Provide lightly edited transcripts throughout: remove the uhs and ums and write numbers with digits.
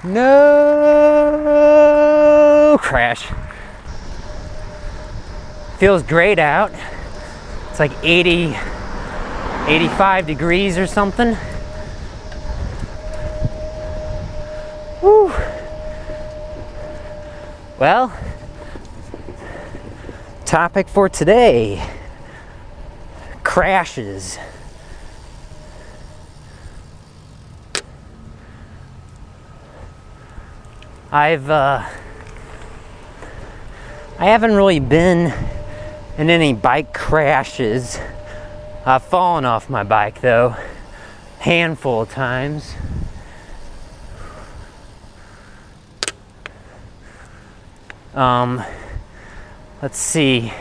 No crash. Feels great out. It's like 80, 85 degrees or something. Woo. Well, topic for today, crashes. I haven't really been in any bike crashes. I've fallen off my bike though, handful of times. Let's see.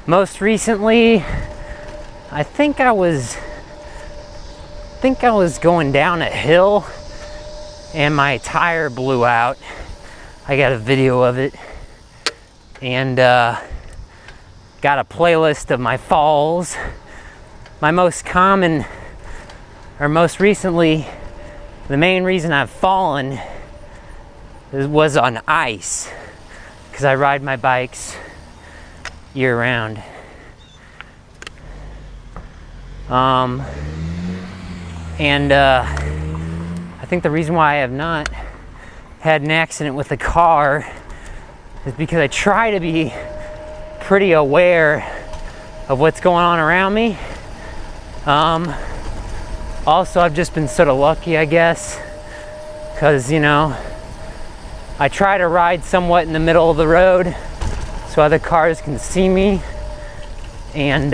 Most recently, I think I was going down a hill and my tire blew out. I got a video of it, and got a playlist of my falls. My most common, or most recently, the main reason I've fallen was on ice, because I ride my bikes year round. I think the reason why I have not had an accident with a car is because I try to be pretty aware of what's going on around me. Also, I've just been sort of lucky, I guess, because, you know, I try to ride somewhat in the middle of the road so other cars can see me, and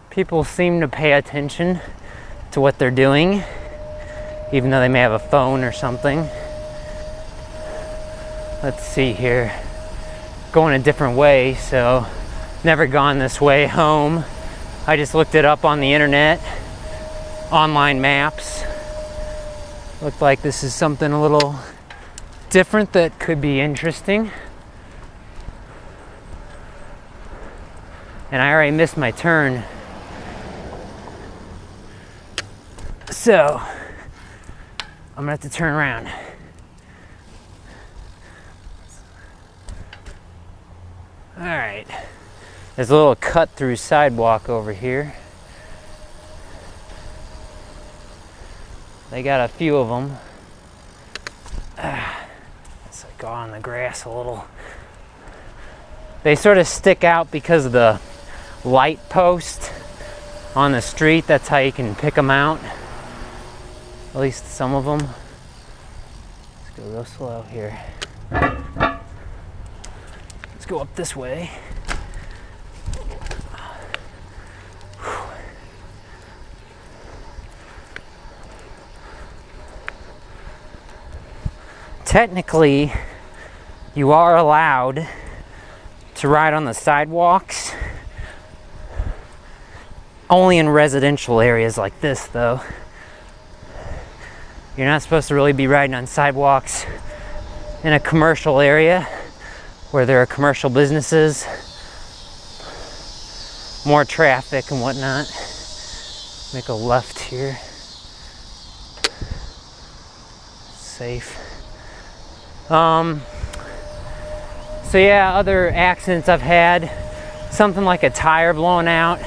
people seem to pay attention to what they're doing, even though they may have a phone or something. Let's see here. Going a different way, so never gone this way home. I just looked it up on the internet, online maps. Looked like this is something a little different that could be interesting. And I already missed my turn. So, I'm gonna have to turn around. All right, there's a little cut through sidewalk over here. They got a few of them. Let's go on the grass a little. They sort of stick out because of the light post on the street. That's how you can pick them out. At least some of them. Let's go real slow here. Let's go up this way. Technically, you are allowed to ride on the sidewalks. Only in residential areas like this, though. You're not supposed to really be riding on sidewalks in a commercial area where there are commercial businesses, more traffic and whatnot. Make a left here. Safe. So yeah, other accidents I've had, something like a tire blowing out.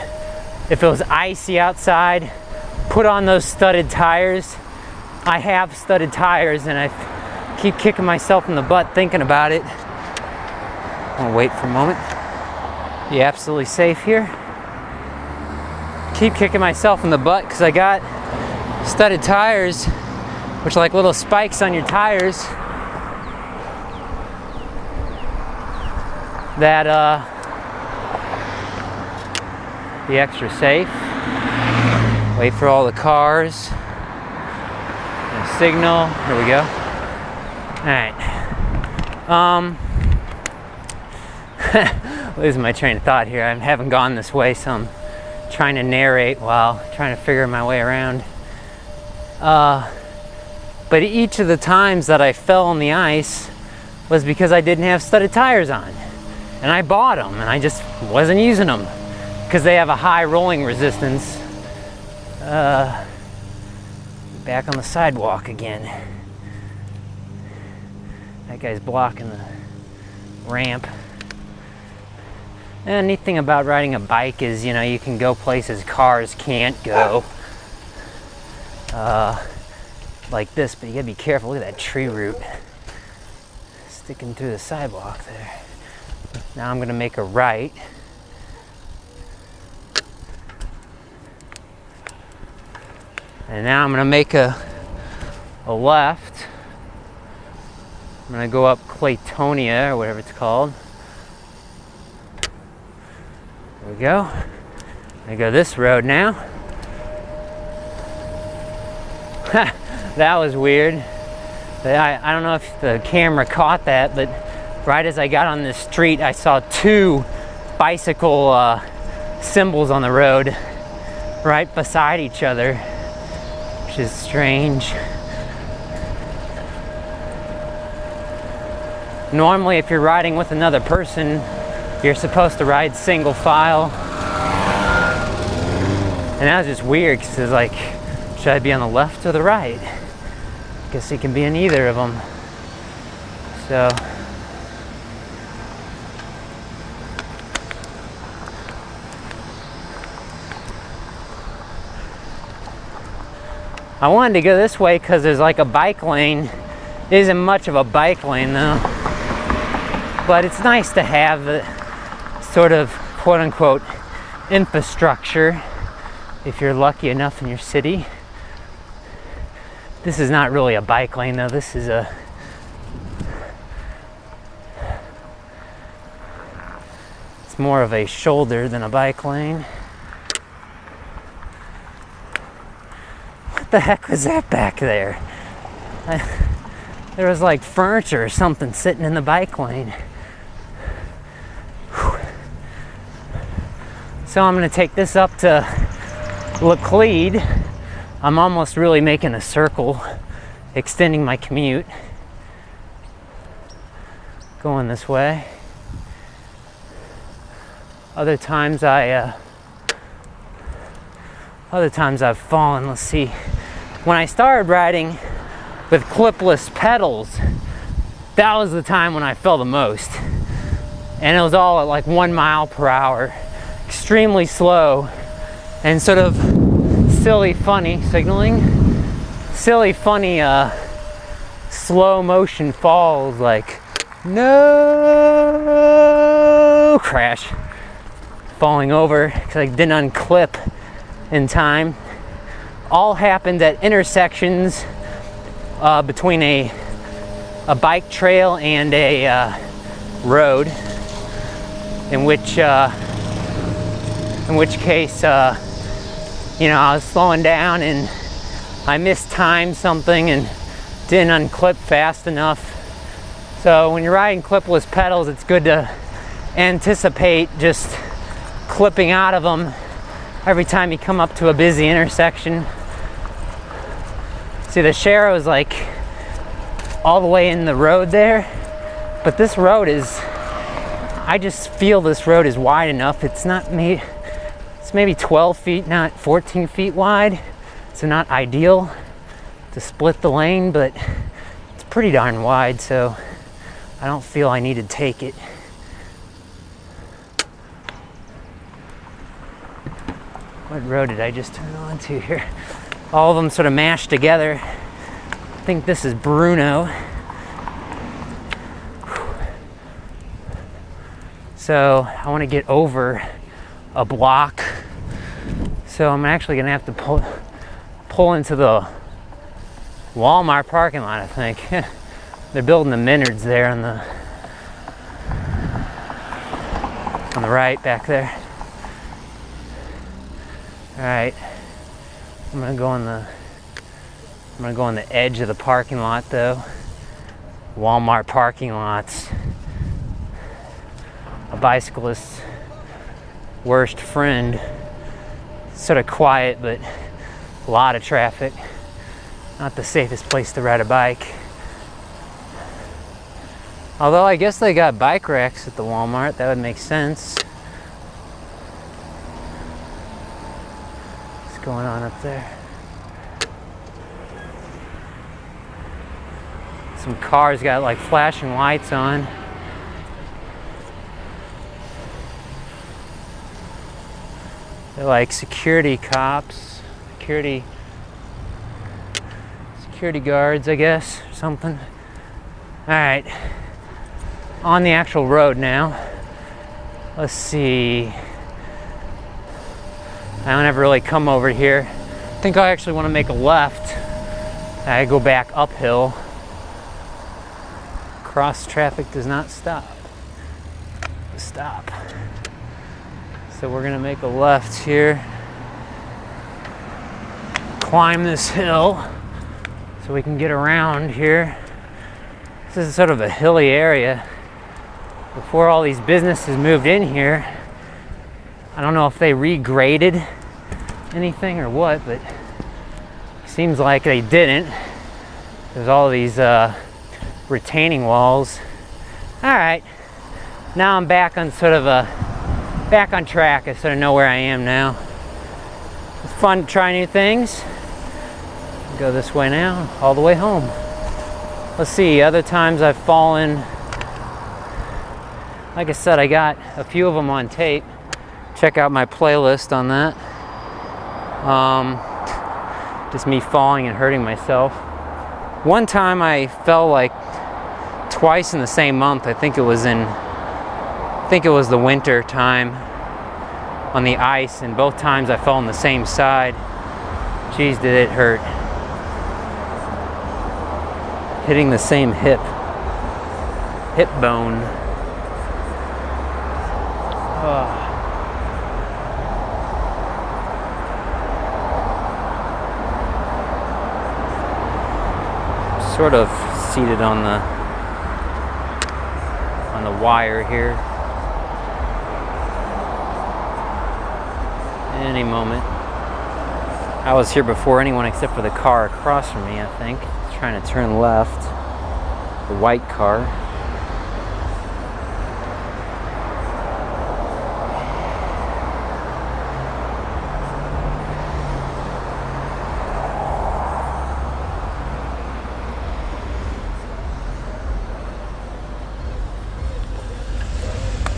If it was icy outside, put on those studded tires. I have studded tires and I keep kicking myself in the butt thinking about it. I'll wait for a moment. Be absolutely safe here. Keep kicking myself in the butt because I got studded tires, which are like little spikes on your tires that be extra safe. Wait for all the cars. Signal. Here we go. Alright. Losing my train of thought here. I haven't gone this way, so I'm trying to narrate while trying to figure my way around. But each of the times that I fell on the ice was because I didn't have studded tires on. And I bought them, and I just wasn't using them because they have a high rolling resistance. Back on the sidewalk again. That guy's blocking the ramp. And the neat thing about riding a bike is, you know, you can go places cars can't go. Like this, but you gotta be careful. Look at that tree root sticking through the sidewalk there. Now I'm gonna make a right. And now I'm gonna make a left. I'm gonna go up Claytonia, or whatever it's called. There we go. I go this road now. That was weird. I don't know if the camera caught that, but right as I got on this street, I saw two bicycle symbols on the road right beside each other, which is strange. Normally, if you're riding with another person, you're supposed to ride single file. And that was just weird, because it's like, should I be on the left or the right? Guess you can be in either of them. So, I wanted to go this way because there's like a bike lane. It isn't much of a bike lane though. But it's nice to have the sort of quote-unquote infrastructure if you're lucky enough in your city. This is not really a bike lane though. This is it's more of a shoulder than a bike lane. What the heck was that back there? There was like furniture or something sitting in the bike lane. So I'm going to take this up to Laclede. I'm almost really making a circle, extending my commute. Going this way. Other times I've fallen. Let's see. When I started riding with clipless pedals, that was the time when I fell the most. And it was all at like 1 mile per hour. Extremely slow and sort of silly funny signaling. Silly funny slow motion falls, like no crash. Falling over because I didn't unclip in time. All happened at intersections between a bike trail and a road, in which case, you know, I was slowing down and I mistimed something and didn't unclip fast enough. So when you're riding clipless pedals, it's good to anticipate just clipping out of them every time you come up to a busy intersection. See, the Sharrow is like all the way in the road there, but this road is, I just feel this road is wide enough. It's not made, it's maybe 12 feet, not 14 feet wide. So not ideal to split the lane, but it's pretty darn wide, so I don't feel I need to take it. What road did I just turn onto here? All of them sort of mashed together. I think this is Bruno. So I want to get over a block. So I'm actually gonna have to pull into the Walmart parking lot, I think. They're building the Minards there on the right back there. All right, I'm gonna go on the edge of the parking lot though. Walmart parking lots. A bicyclist's worst friend. Sort of quiet, but a lot of traffic. Not the safest place to ride a bike. Although I guess they got bike racks at the Walmart, that would make sense. It's going on up there? Some cars got like flashing lights on. They're like security cops, security guards, I guess, or something. All right, on the actual road now. Let's see. I don't ever really come over here. I think I actually want to make a left. I go back uphill. Cross traffic does not stop. Stop. So we're gonna make a left here. Climb this hill so we can get around here. This is sort of a hilly area. Before all these businesses moved in here, I don't know if they regraded anything or what, but it seems like they didn't. There's all these retaining walls. All right, now I'm back on back on track. I sort of know where I am now. It's fun to try new things. Go this way now, all the way home. Let's see, other times I've fallen. Like I said, I got a few of them on tape. Check out my playlist on that. Just me falling and hurting myself. One time I fell like twice in the same month. I think it was the winter time on the ice, and both times I fell on the same side. Jeez, did it hurt. Hitting the same hip bone. Sort of seated on the wire here. Any moment. I was here before anyone except for the car across from me, I think. It's trying to turn left. The white car.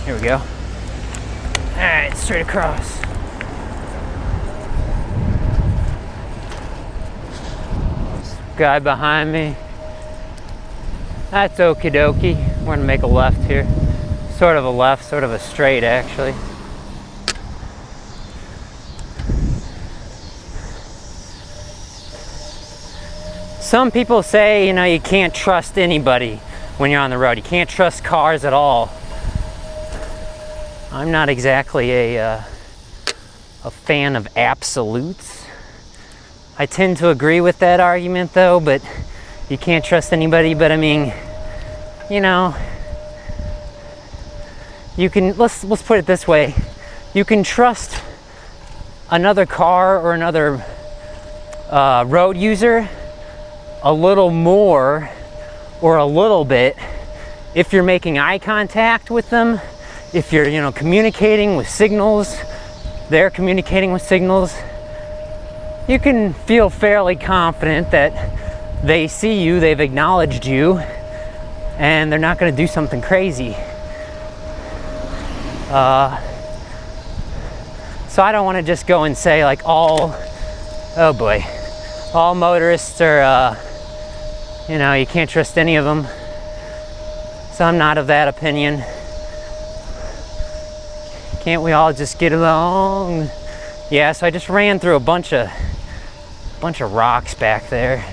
Here we go. Alright, straight across. Guy behind me. That's okie dokie. We're gonna make a left here. Sort of a left, sort of a straight actually. Some people say, you know, you can't trust anybody when you're on the road. You can't trust cars at all. I'm not exactly a fan of absolutes. I tend to agree with that argument though, but you can't trust anybody. But I mean, you know, you can, let's put it this way. You can trust another car or another road user a little more or a little bit if you're making eye contact with them, if you're, you know, communicating with signals, they're communicating with signals. You can feel fairly confident that they see you, they've acknowledged you, and they're not going to do something crazy. So I don't want to just go and say like all motorists are, you know, you can't trust any of them. So I'm not of that opinion. Can't we all just get along? Yeah, so I just ran through a bunch of rocks back there.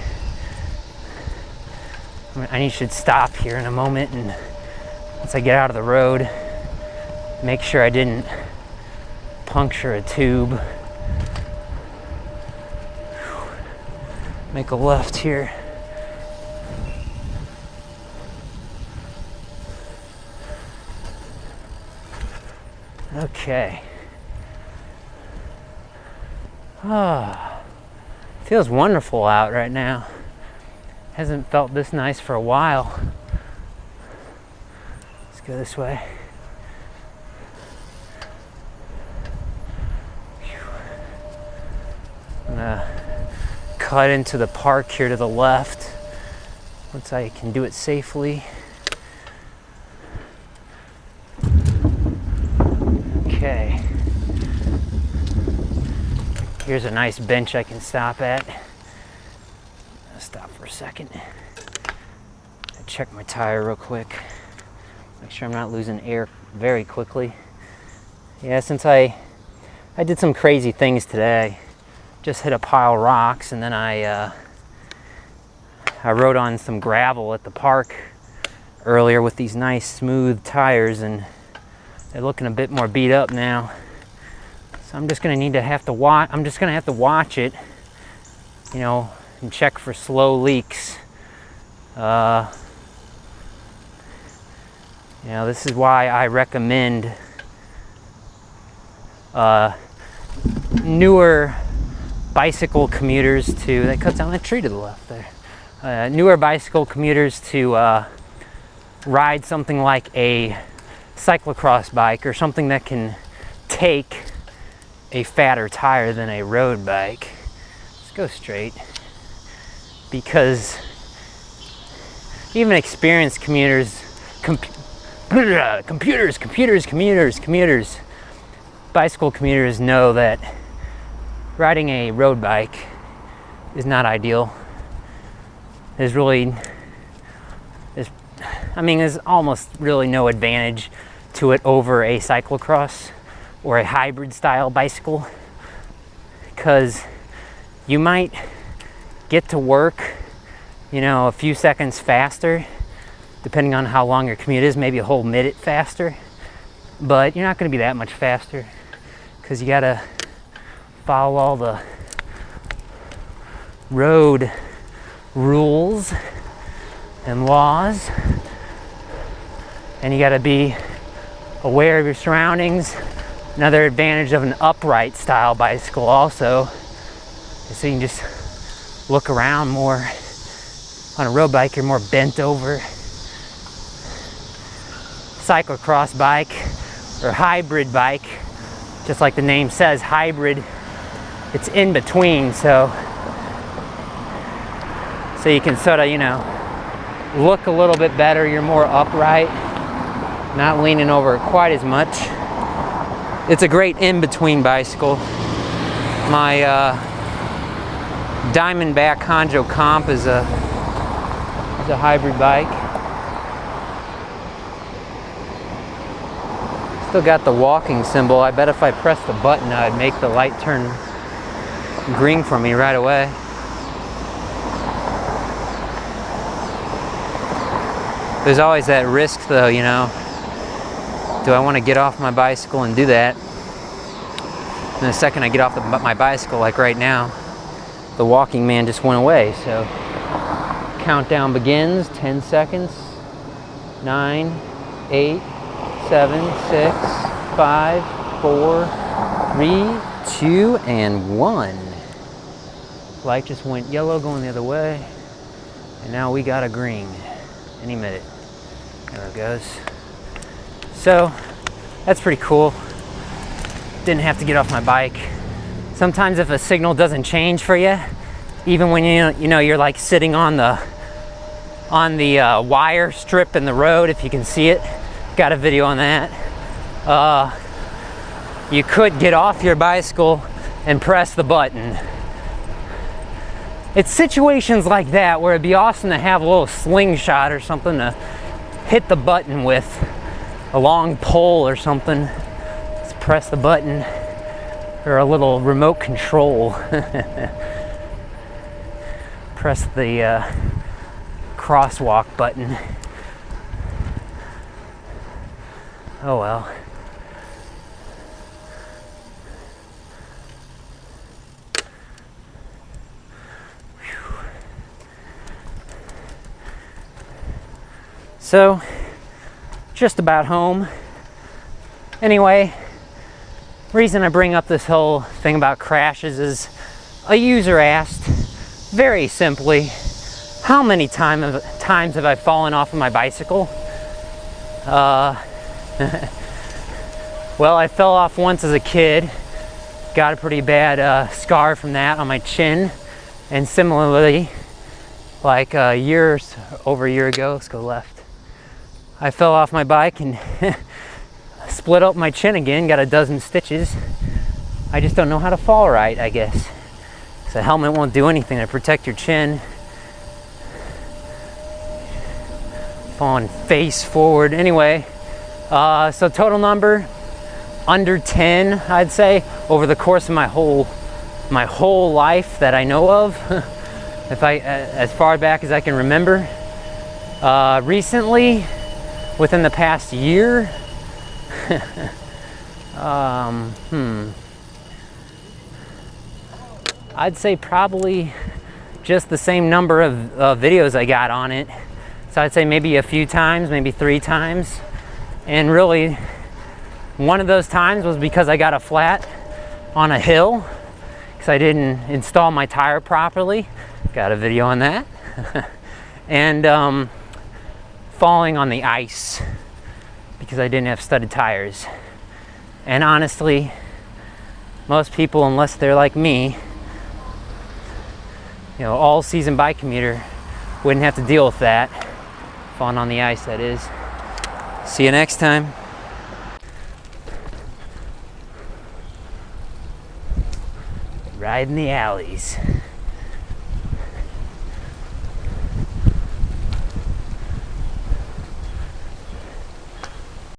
I should stop here in a moment, and once I get out of the road, make sure I didn't puncture a tube. Make a left here. Okay. Feels wonderful out right now. Hasn't felt this nice for a while. Let's go this way. I'm gonna cut into the park here to the left once I can do it safely. Okay. Here's a nice bench I can stop at. I'll stop for a second. I'll check my tire real quick. Make sure I'm not losing air very quickly. Yeah, since I did some crazy things today. Just hit a pile of rocks, and then I rode on some gravel at the park earlier with these nice smooth tires, and they're looking a bit more beat up now. So I'm just gonna have to watch it, you know, and check for slow leaks. You know, this is why I recommend newer bicycle commuters to, that cuts down that tree to the left there. Newer bicycle commuters to ride something like a cyclocross bike, or something that can take a fatter tire than a road bike. Let's go straight. Because even experienced commuters, bicycle commuters know that riding a road bike is not ideal. There's almost really no advantage to it over a cyclocross or a hybrid style bicycle, because you might get to work, you know, a few seconds faster, depending on how long your commute is, maybe a whole minute faster, but you're not going to be that much faster, because you got to follow all the road rules and laws, and you got to be aware of your surroundings. Another advantage of an upright style bicycle also is so you can just look around more. On a road bike, you're more bent over. Cyclocross bike or hybrid bike, just like the name says, hybrid, it's in between, so you can sort of, you know, look a little bit better. You're more upright, not leaning over quite as much. It's a great in-between bicycle. My Diamondback Honjo Comp is a hybrid bike. Still got the walking symbol. I bet if I pressed the button, I'd make the light turn green for me right away. There's always that risk though, you know. Do I want to get off my bicycle and do that? And the second I get off my bicycle, like right now, the walking man just went away. So countdown begins, 10 seconds. 9, 8, 7, 6, 5, 4, 3, 2, and 1. Light just went yellow going the other way. And now we got a green any minute. There it goes. So that's pretty cool. Didn't have to get off my bike. Sometimes if a signal doesn't change for you, even when you know you're like sitting on the wire strip in the road, if you can see it, got a video on that. You could get off your bicycle and press the button. It's situations like that where it'd be awesome to have a little slingshot or something to hit the button with, a long pole or something. Just press the button, or a little remote control. Press the crosswalk button. Oh well. So, just about home. Anyway, reason I bring up this whole thing about crashes is a user asked very simply, how many times have I fallen off of my bicycle? Well, I fell off once as a kid, got a pretty bad scar from that on my chin. And similarly, like over a year ago, let's go left, I fell off my bike and split up my chin again, got a dozen stitches. I just don't know how to fall right, I guess. So a helmet won't do anything to protect your chin. Falling face forward. Anyway, so total number, under 10, I'd say, over the course of my whole life that I know of. If as far back as I can remember. Recently, within the past year, I'd say probably just the same number of videos I got on it. So I'd say maybe a few times, maybe 3 times. And really, one of those times was because I got a flat on a hill because I didn't install my tire properly. Got a video on that. And falling on the ice because I didn't have studded tires. And honestly, most people, unless they're like me, you know, all season bike commuter, wouldn't have to deal with that. Falling on the ice, that is. See you next time. Riding the alleys.